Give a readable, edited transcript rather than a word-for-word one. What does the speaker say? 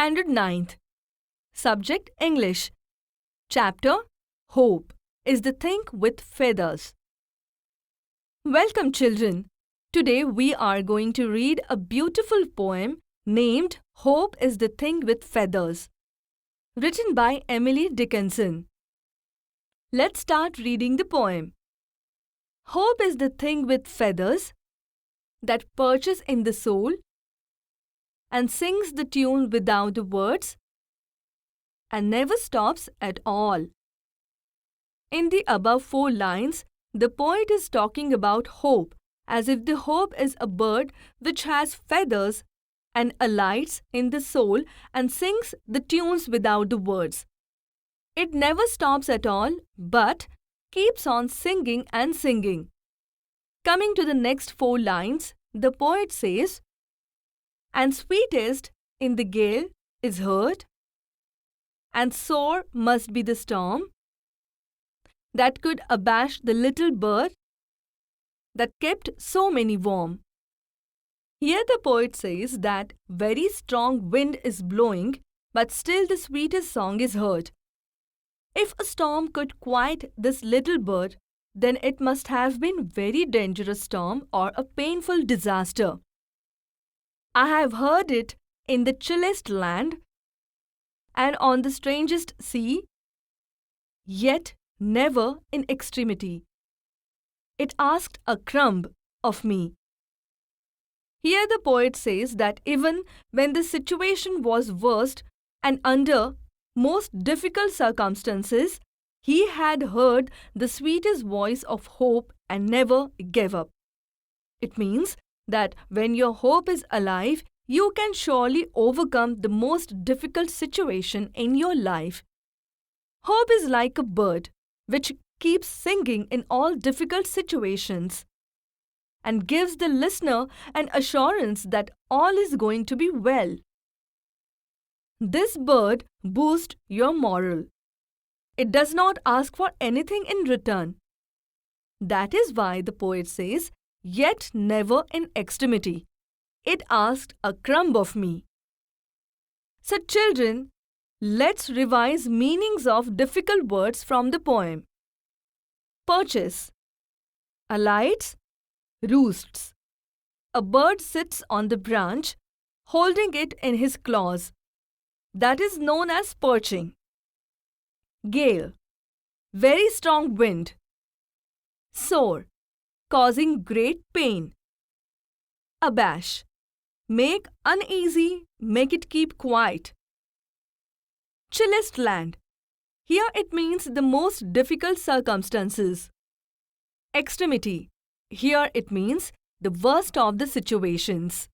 Standard 9th. Subject English. Chapter Hope is the thing with feathers. Welcome, children. Today we are going to read a beautiful poem named Hope is the Thing with Feathers, written by Emily Dickenson. Let's start reading the poem. Hope is the thing with feathers that perches in the soul and sings the tune without the words and never stops at all. In the above 4 lines, the poet is talking about hope as if the hope is a bird which has feathers and alights in the soul and sings the tunes without the words. It never stops at all but keeps on singing and singing. Coming to the next 4 lines, the poet says, "And sweetest in the gale is heard, and sore must be the storm that could abash the little bird that kept so many warm." Here the poet says that very strong wind is blowing, but still the sweetest song is heard. If a storm could quiet this little bird, then it must have been very dangerous storm or a painful disaster. I have heard it in the chillest land and on the strangest sea, yet never in extremity. It asked a crumb of me. Here the poet says that even when the situation was worst and under most difficult circumstances, he had heard the sweetest voice of hope and never gave up. It means that when your hope is alive, you can surely overcome the most difficult situation in your life. Hope is like a bird which keeps singing in all difficult situations and gives the listener an assurance that all is going to be well. This bird boosts your morale. It does not ask for anything in return. That is why the poet says, "Yet never in extremity. It asked a crumb of me." So children, let's revise meanings of difficult words from the poem. Perches, alights, roosts. A bird sits on the branch, holding it in his claws. That is known as perching. Gale, very strong wind. Sore, causing great pain. Abash, make uneasy, make it keep quiet. Chillest land, here it means the most difficult circumstances. Extremity, here it means the worst of the situations.